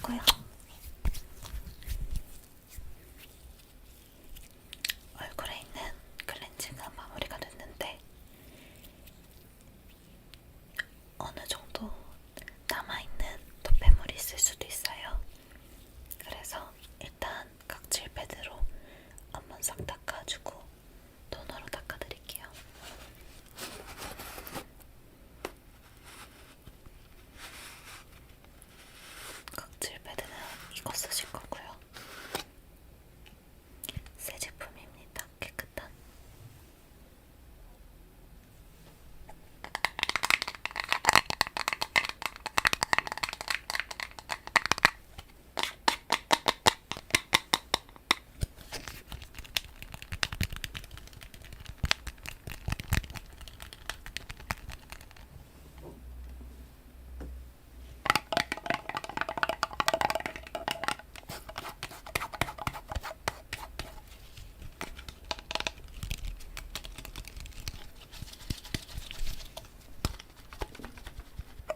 됐고요. 얼굴에 있는 클렌징은 마무리가 됐는데 어느 정도 남아있는 노폐물이 있을 수도 있어요. 그래서 일단 각질 패드로 한번 싹 닦아주고 토너로 닦아드릴게요. 각질 패드는 이거 쓰실 거고요. 새 제품입니다. 깨끗한.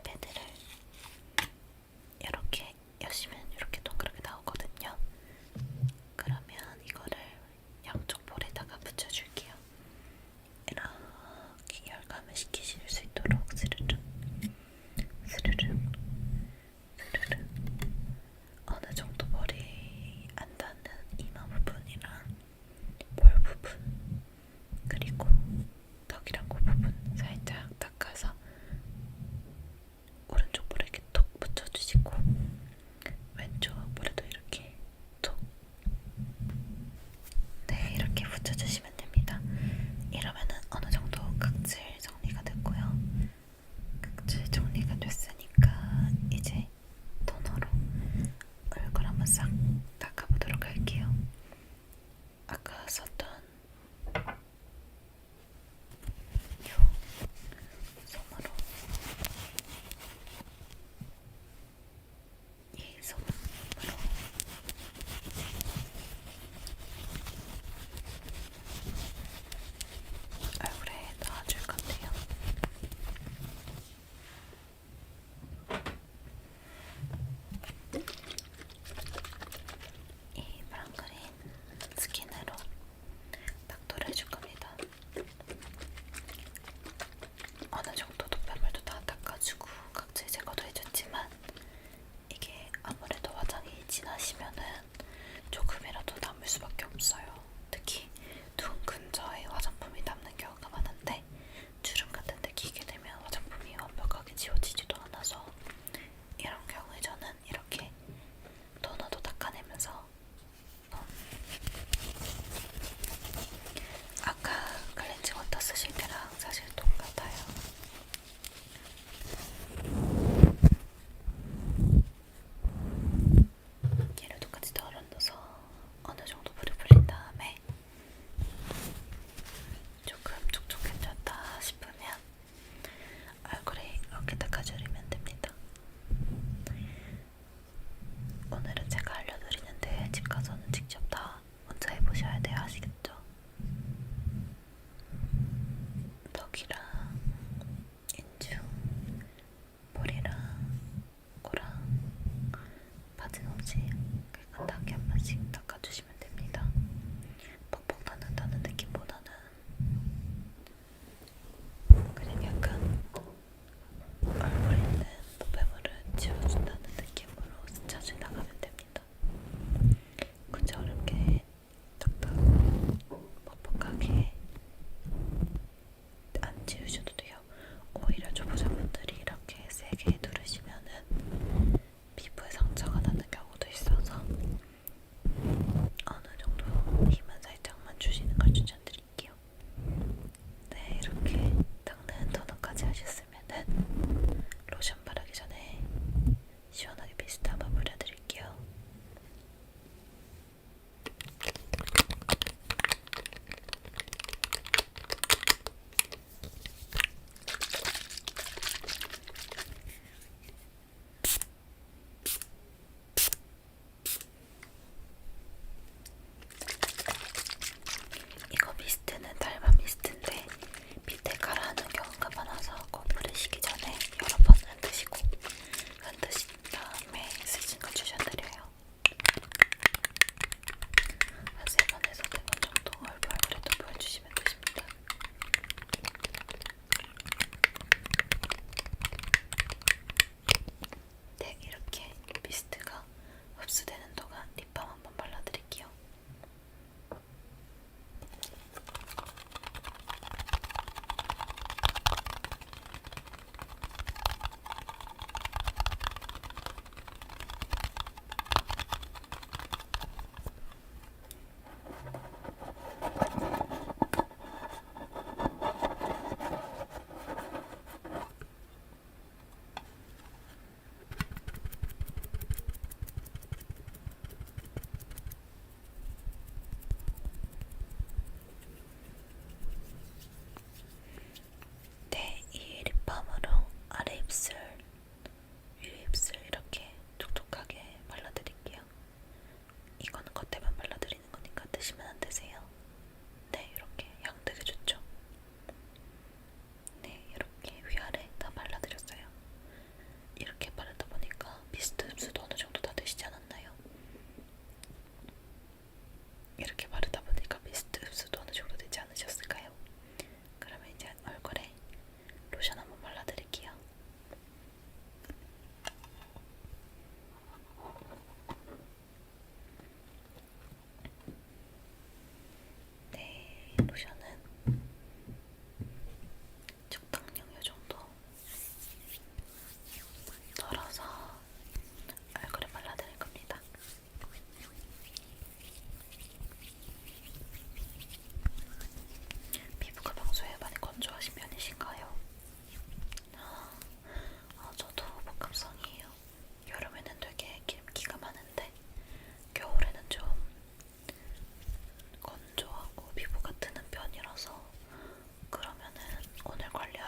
패드를 이렇게 여시면 이렇게 동그랗게 나오거든요. 그러면 이거를 양쪽 볼에다가 붙여줄게요. 이렇게 열감을 시키실 수 있도록 스르륵 스르륵 스르륵. 어느 정도 머리 안 닿는 이마 부분이랑 볼 부분 그리고 턱이랑 코 부분 살짝 닦아서 오른쪽 볼에 이렇게 톡 붙여주시고 왼쪽 볼에도 이렇게 톡. 네, 이렇게 붙여주시면 됩니다. 이러면은 어느 정도 각질 정리가 됐고요. 각질 정리가 됐으니까 이제 토너로 얼굴 한번 싹 닦아보도록 할게요. 아까 썼던 요 솜으로 이 솜으로 얼굴에 넣어줄 건데요. 이 브랑그린 스킨으로 닥터를 해줄 겁니다. 어느 정도 노폐물도 다 닦아주고 각질 제거도 해줬지만 이게 아무래도 화장이 진하시면은 조금이라도 남을 수밖에 없어요. 특히 눈 근처에 화장품이 남는 경우가 많은데 주름 같은 데 끼게 되면 화장품이 완벽하게 지워지지도 않아서 이런 경우에 저는 이렇게 토너도 닦아내면서 아까 클렌징 워터 쓰실 때랑 사실 똑같아요.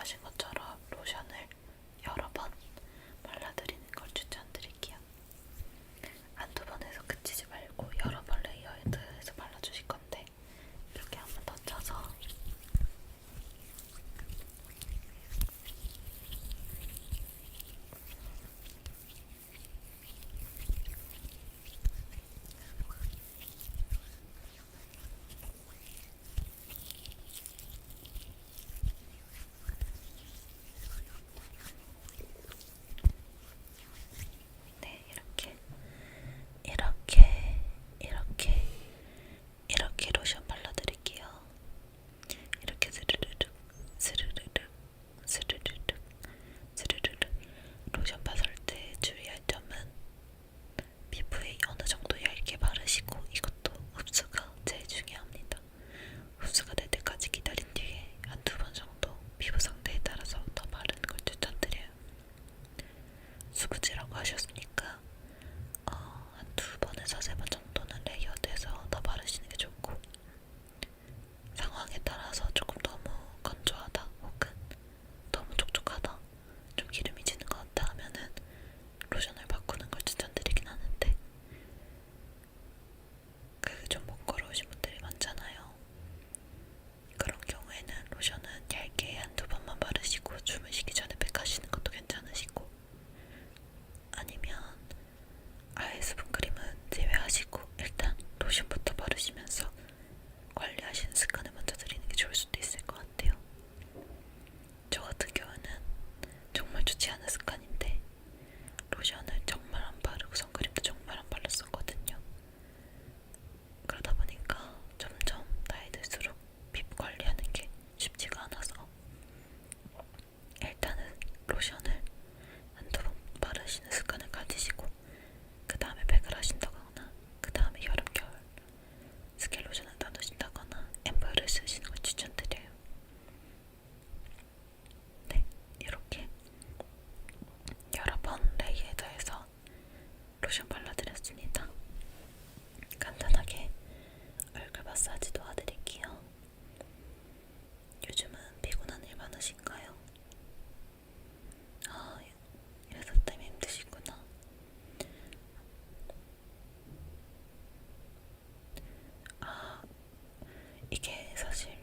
말씀하신 것처럼 로션을 여러 번 발라드리는 걸 추천드릴게요. 한두 번에서 그치지 말고 여러 번 레이어드해서 발라주실 건데 이렇게 한 번 더 짜서 네, 이렇게 로션 발라드릴게요. 이렇게 스르르륵 스르르륵 스르르륵 스르르륵. 로션 바를 때 주의할 점은 피부에 어느 정도 얇게 바르시고 이것도 흡수가 제일 중요합니다. 흡수가 될 때까지 기다린 뒤에 한두 번 정도 피부 상태에 따라서 더 바르는 걸 추천드려요. 수부지라고 하셨으니까 한두 번에서 세 번 정도는 레이어드해서 더 바르시는 게 좋고, 상황에 따라서 조금 너무 건조하다 혹은 너무 촉촉하다, 좀 기름이 지는 것 같다 하면은 로션을 바꾸는 걸 추천드리긴 하는데, 그게 좀 번거로우신 분들이 많잖아요. 그런 경우에는 로션은 얇게 한두 번만 바르시고 주무시기 전에 팩하시는 것도 괜찮으시고, 아니면 아예 수분크림은 제외하시고 일단 로션부터 바르시면서 관리하시는 습관을 먼저 들이는 게 좋을 수도 있을 것 같아요. 저 같은 경우는 정말 좋지 않은 습관인데 로션을 정말 안 바르고 선크림도 정말 안 발랐었거든요. 그러다 보니까 점점 나이 들수록 피부 관리하는 게 쉽지가 않아서 일단은 로션을 한두 번 바르시는 습관을 가지시고 그 다음에 팩을 하신다거나 그 다음에 여름, 겨울 스킨 로션을 나누신다거나 앰플을 쓰시는 걸 추천드려요. 네, 이렇게 여러 번 레이어드해서 로션 발라드렸습니다. 간단하게 얼굴 마사지 도와드릴게요. 요즘은 피곤한 일 많으신가요? 회사 때문에 힘드시구나. 이게 사실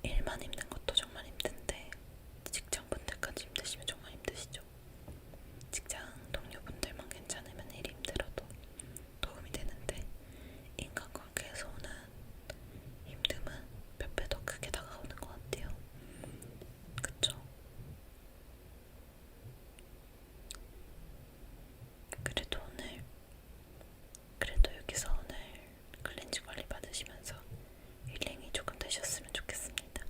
일만 힘든 것도 정말 힘든데 직장분들까지 힘드시면 정말 힘드시죠. 직장 동료분들만 괜찮으면 일이 힘들어도 도움이 되는데 인간관계에서 오는 힘듦은 몇 배 더 크게 다가오는 것 같아요. 그쵸? 그래도 여기서 오늘 클렌징 관리 받으시면서 힐링이 조금 되셨으면 좋겠습니다.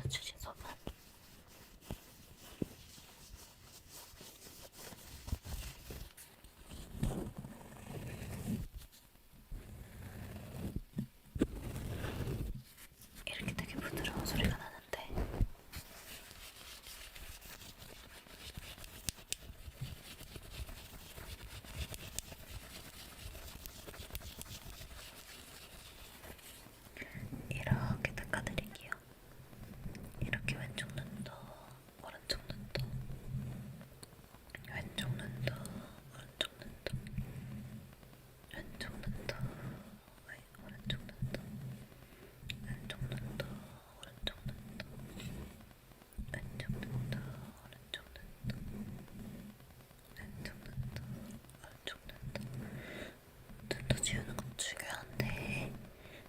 젖혀주신 손은 이렇게 되게 부드러운 소리가 나는데 이렇게 닦아드릴게요. 이렇게 왼쪽 눈도 오른쪽 눈도 왼쪽 눈도 오른쪽 눈도 왼쪽 눈도 오른쪽 눈도 왼쪽 눈도 오른쪽 눈도 왼쪽 눈도 오른쪽 눈도 왼쪽 눈도 오른쪽 눈도 눈도 지우는 것도 중요한데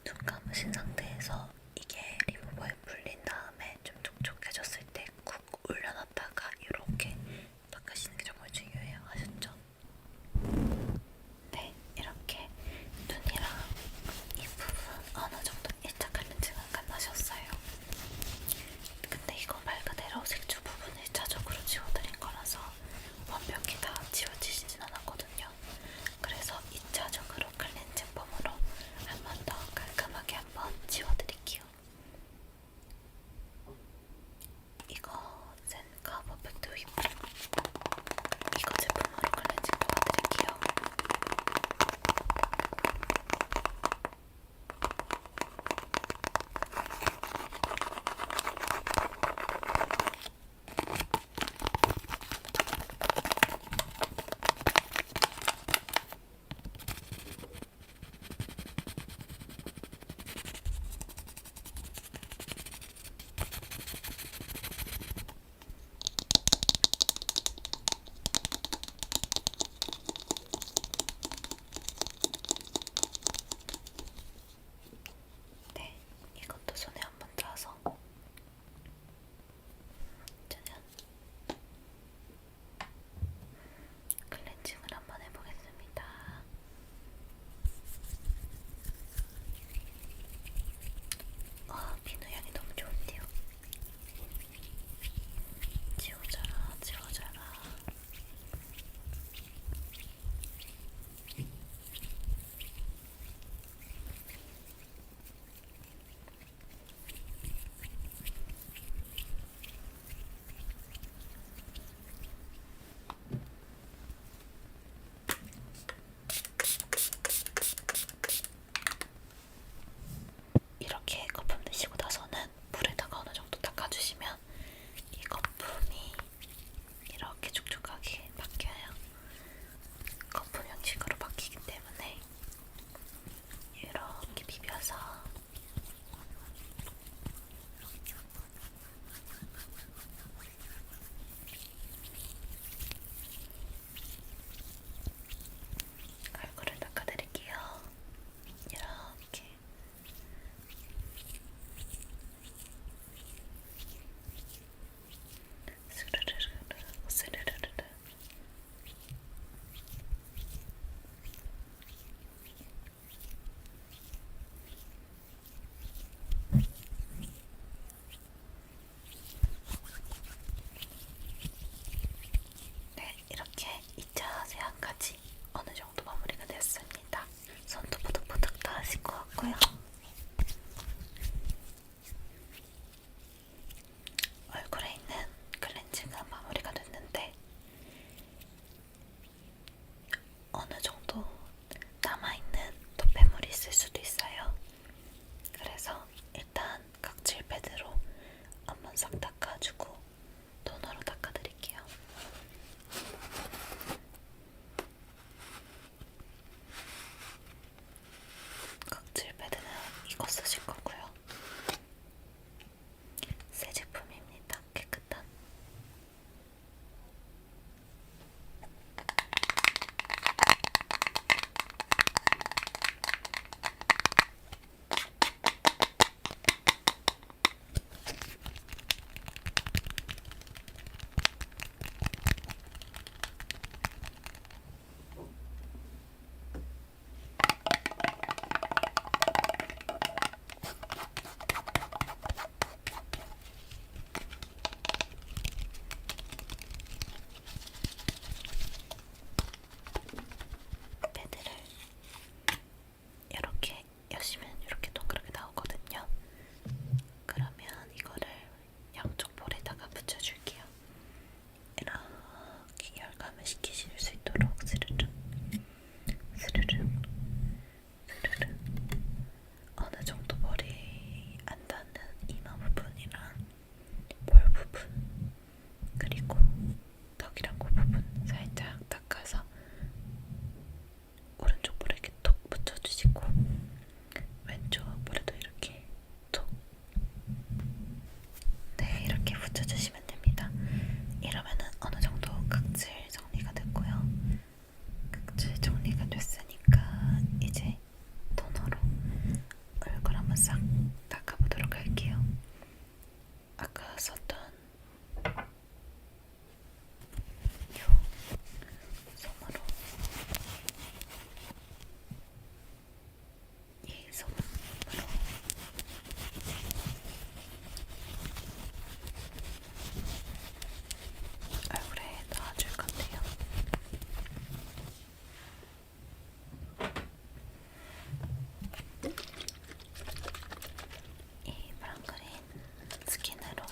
눈 감으신 상태에서 이게 리무버에 풀린 다음에 좀 촉촉해졌을 때 쿡 올려놨다가 이렇게 닦으시는 게 정말 중요해요. 아셨죠? 네, 이렇게 눈이랑 이 부분 어느 정도 1차 클렌징은 끝나셨어요. 근데 이거 말 그대로 색조 부분 1차적으로 지워드린 거라서 완벽히 다 지워지진 않았거든요. 그래서 2차적으로 클렌징 폼으로 한 번 더 깔끔하게 한번 지워드릴게요. 이거 센카 퍼펙트 휘핑 이거 제품으로 클렌징 도와드릴게요. 네, 이것도 손에 한번 짜서 짜잔 클렌징을 한번 해보겠습니다. 비누 향이 너무 좋은데요. 지워져라, 지워져라. 이렇게 거품 내시고 나서는 물에다가 어느 정도 닦아주시면 이 거품이 이렇게 촉촉하게 바뀌어요. 거품 형식으로 바뀌기 때문에 이렇게 비벼서 얼굴을 닦아드릴게요. 이렇게 스르르르 스르르르 네, 이렇게 2차 세안까지 어느 정도 마무리가 됐습니다. 손도 포득포득 다 하실 것 같고요. 얼굴에 있는 클렌징은 마무리가 됐는데 어느 정도 남아있는 노폐물이 있을 수도 있어요. 그래서 일단 각질 패드로 한번 싹 닦아주고 토너로 닦아드릴게요. 각질 패드는 이거 쓰실 거고요. 새 제품입니다. 깨끗한. 썼던 요 솜으로 이 솜으로 얼굴에 넣어줄 건데요. 이 브랑크린 스킨으로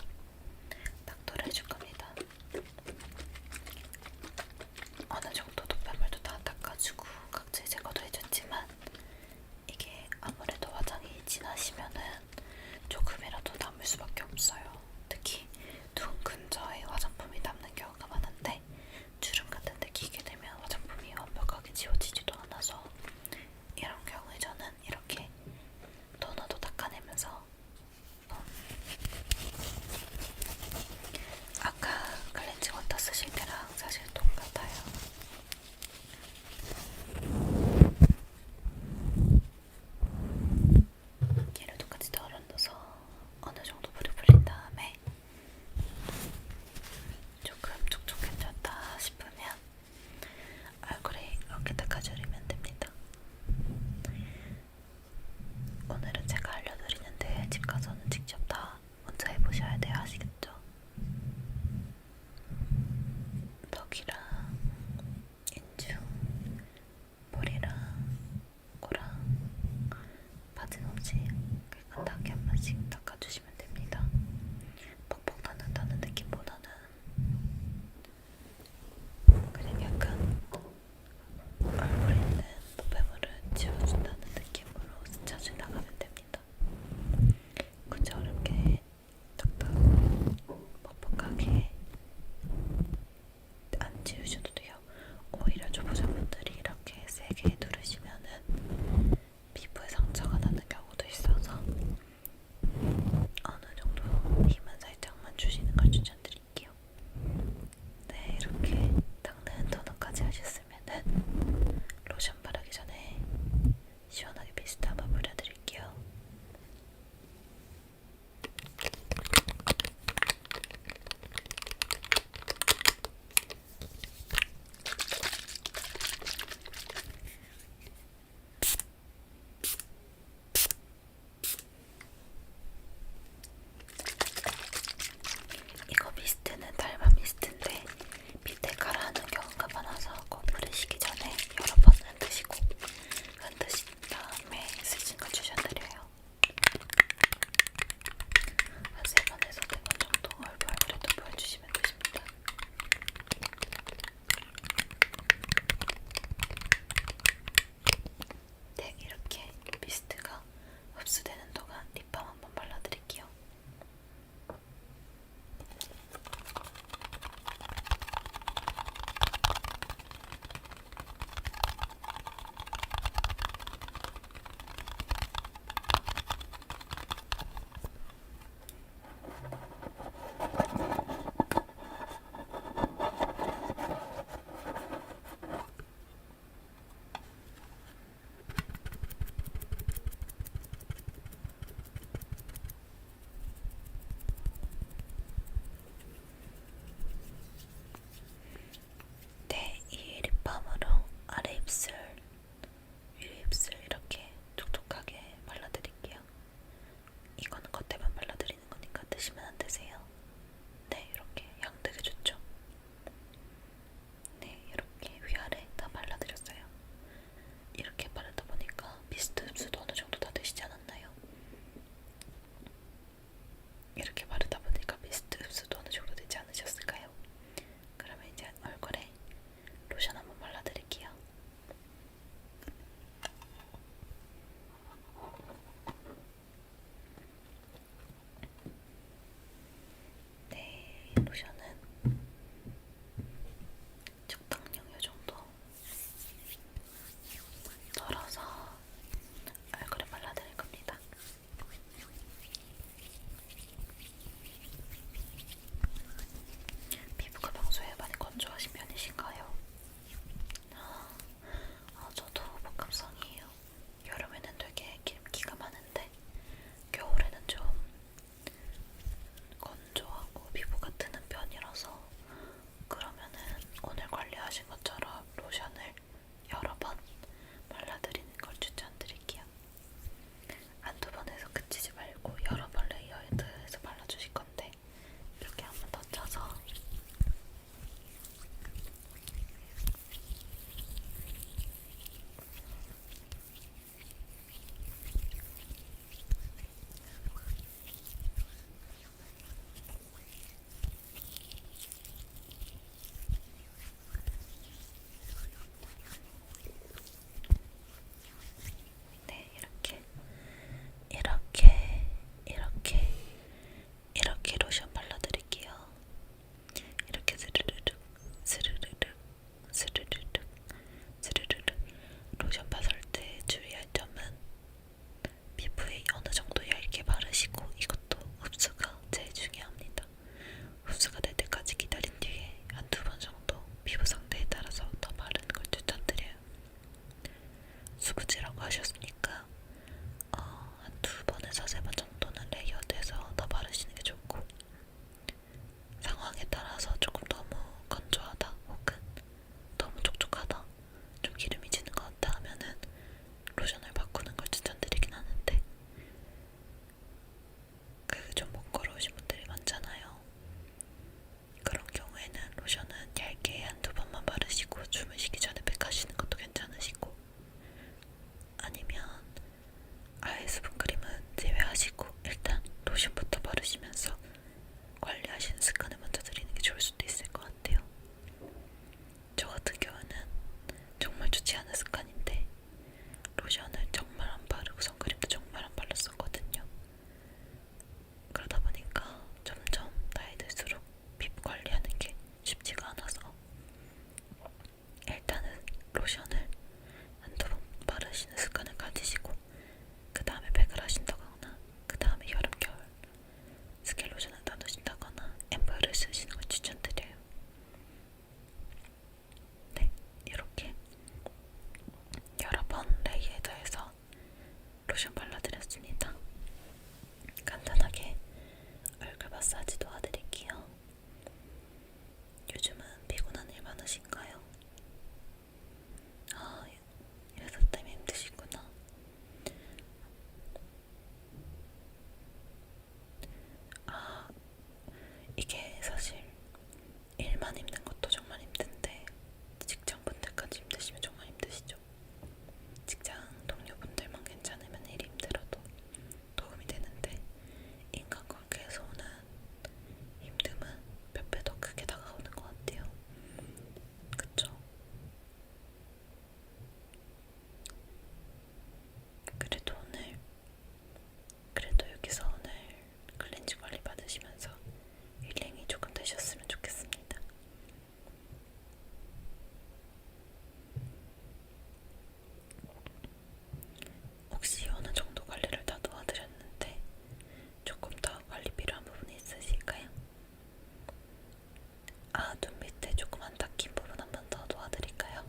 눈 밑에 조금 안 닦인 부분 한 번 더 도와드릴까요?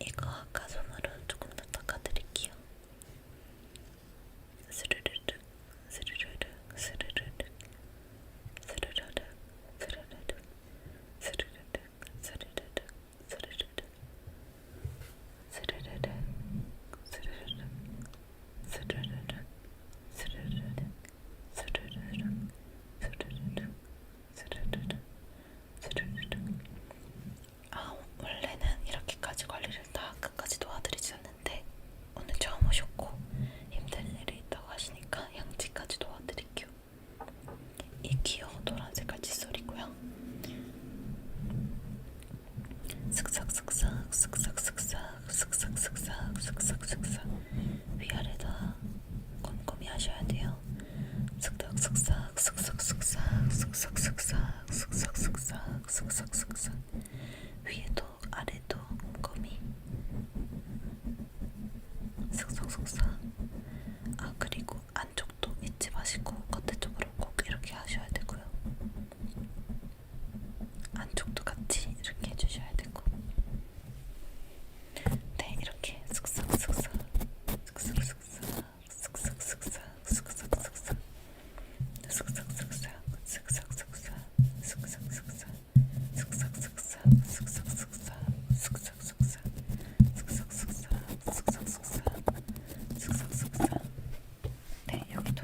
이거 아까 솜으로 조금 더 닦아드릴게요. 스르르륵 스르르륵 스르르륵 스르르륵 스르르륵 스르르륵 스르르륵 스르르륵 스르르륵 스르르륵 스르르륵 스르르륵 스르르륵 스르르륵 스르르륵 스르르륵. 원래는 이렇게까지 관리를 다 끝까지 도와드리지 않는데 오늘 처음 오셨고 힘든 일이 있다고 하시니까 양치까지 도와드릴게요. 이 귀여운 노란색깔 칫솔이고요. 슥싹슥싹 슥싹슥싹 슥싹슥싹 슥싹슥싹 위아래다 꼼꼼히 하셔야 돼요. 슥싹슥싹 슥싹슥싹 슥싹슥싹 슥싹슥싹 슥싹슥싹 위에도 아래도 꼼꼼히 슥싹슥싹. 그리고 안쪽도 잊지 마시고 겉에 쪽으로 꼭 이렇게 하셔야 되고요. 안쪽도 같이 이렇게 해주셔야 되고. 네, 이렇게 슥싹슥싹 슥싹슥싹 슥싹슥싹 슥싹슥싹 슥싹슥싹 슥싹슥싹 슥싹슥싹 슥싹슥싹 슥싹슥싹 슥싹슥싹 슥싹슥싹. 네, 여기도.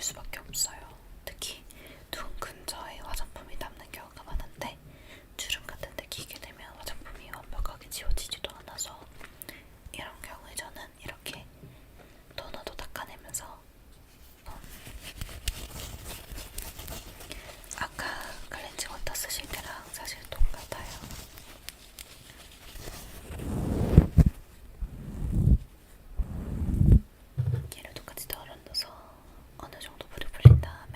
남을 수밖에 없어요. 특히 눈 근처에 화장품이 남는 경우가 많은데 주름 같은 데 끼게 되면 화장품이 완벽하게 지워지지도 않아서 이런 경우에 저는 이렇게 토너도 닦아내면서 아까 클렌징 워터 쓰실 때랑 사실 똑같아요. 얘를 똑같이 덜어넣어서 어느 정도 물이 풀린 다음에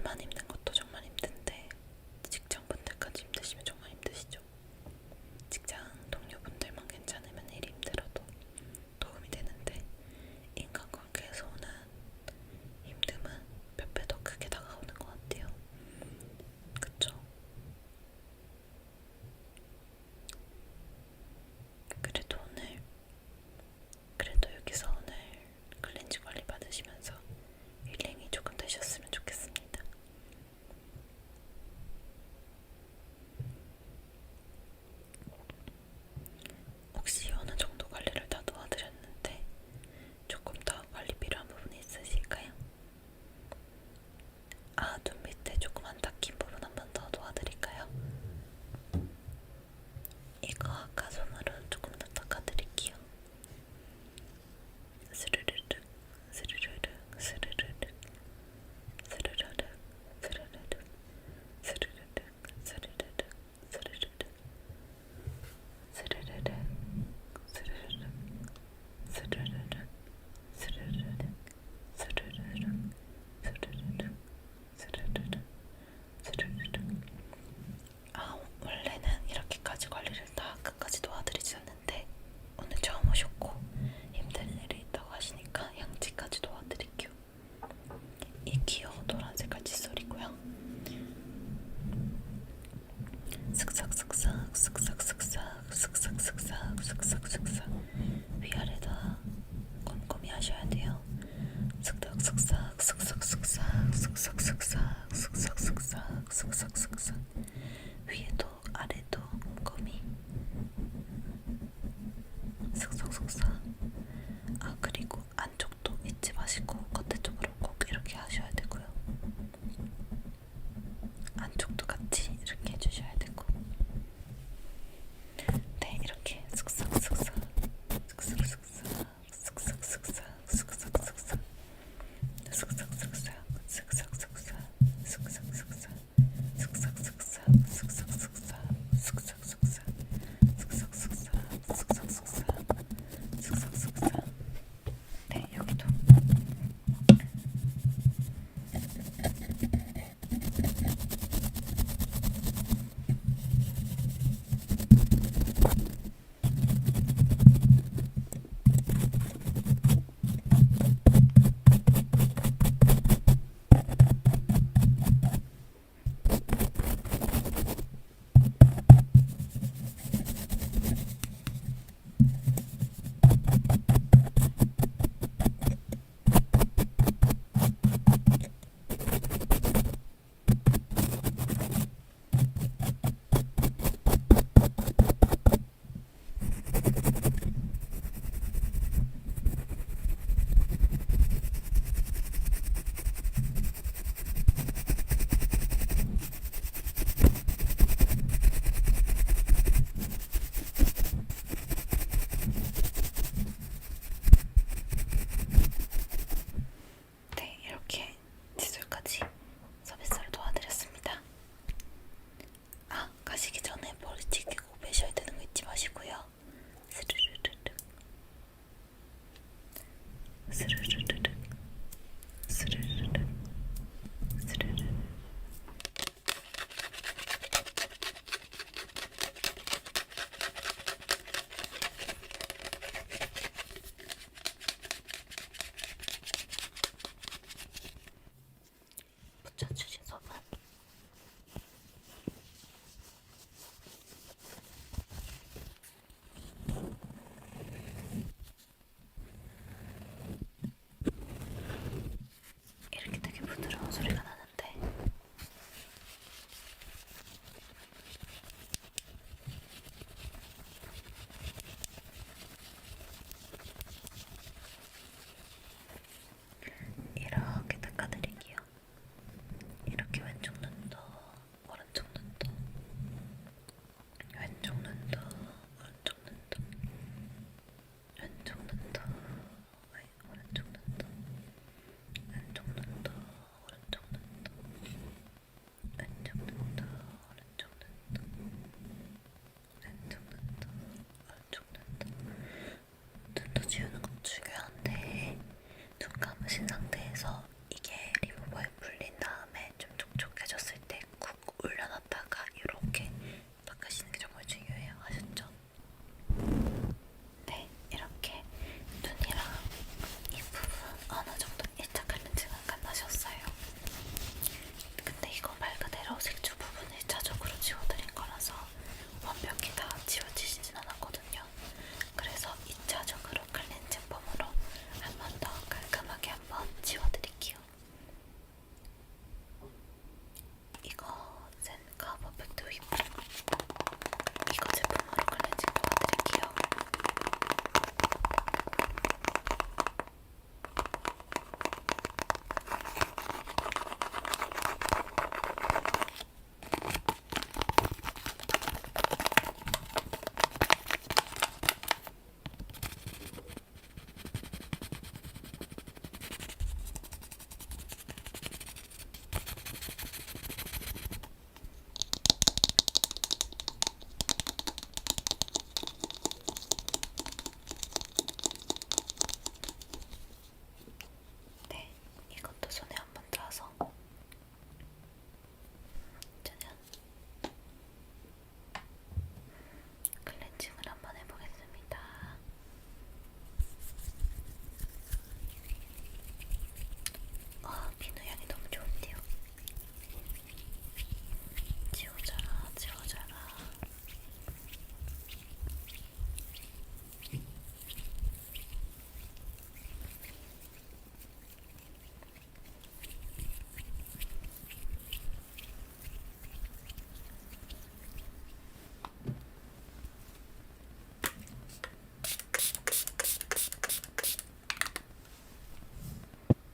저만 힘든 것도 정말 힘든데 직장분들까지 힘드시면 정말 힘드시죠. 직장 동료분들만 괜찮으면 일이 힘들어도 도움이 되는데 인간관계에서 오는 힘듦은 몇 배 더 크게 다가오는 것 같아요. 그쵸? 그래도 여기서 오늘 클렌즈 관리 받으시면서 힐링이 조금 되셨으면 좋겠습니다. 혹시 어느 정도 관리를 다 도와드렸는데 조금 더 관리 필요한 부분이 있으실까요? 눈 밑에 조금 안 닦인 부분 한 번 더 도와드릴까요? 이거 아까 손으로 조금 더 닦아드릴게요. 스르르륵 스르르륵 스르르륵 스르르륵 스르르륵 스르르륵 스르르륵 스르르륵 스르르륵 스르르륵 스르르륵 스르르륵 스르르륵 스르르륵 스르르륵 스르르륵. 원래는 이렇게까지 관리를 다 끝까지 도와드리지 않는데 오늘 처음 오셨고 힘든 일이 있다고 하시니까 양치까지 도와드릴게요. 이 귀여운 노란색깔 칫솔이고요. 슥싹슥싹 슥싹슥싹 슥싹슥싹 슥싹슥싹 위아래다 꼼꼼히 하셔야 돼요. 슥싹슥싹 슥싹슥싹 슥싹슥싹 슥싹슥싹 슥싹슥싹 위에도 아래도 꼼꼼히 슥싹슥싹. 그리고 안쪽도 잊지 마시고 겉에 쪽으로 꼭 이렇게 하셔야 되고요. 안쪽도 같이 이렇게 해주셔야 되고. 네, 이렇게 슥싹슥싹 슥싹슥싹 슥싹슥싹 슥싹슥싹 슥싹슥싹 슥싹슥싹 슥싹슥싹 슥싹슥싹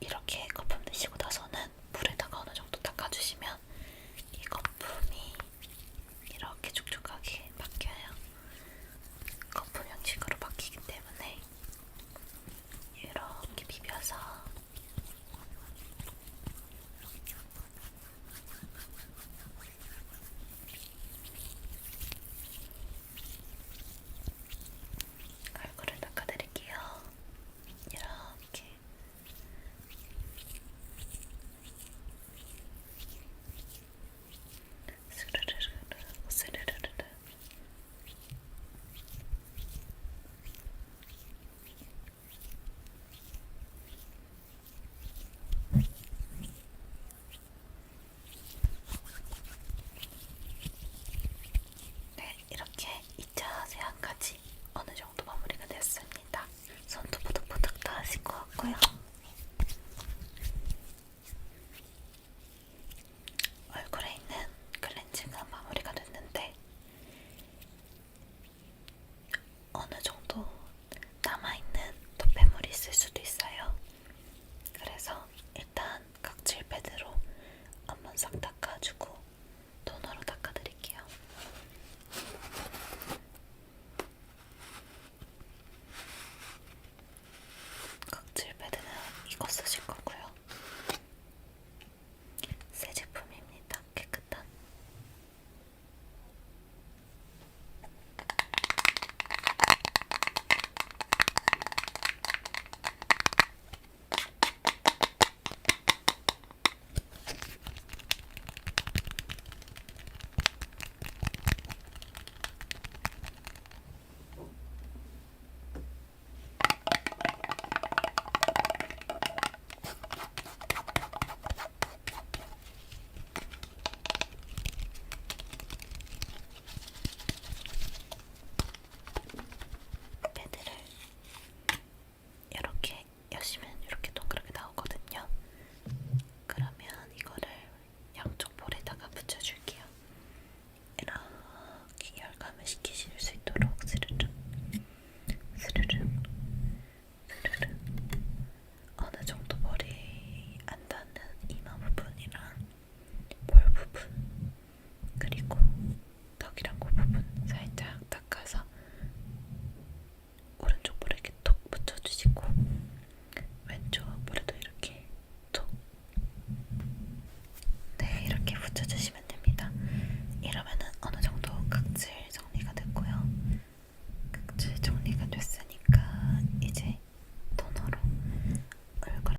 이렇게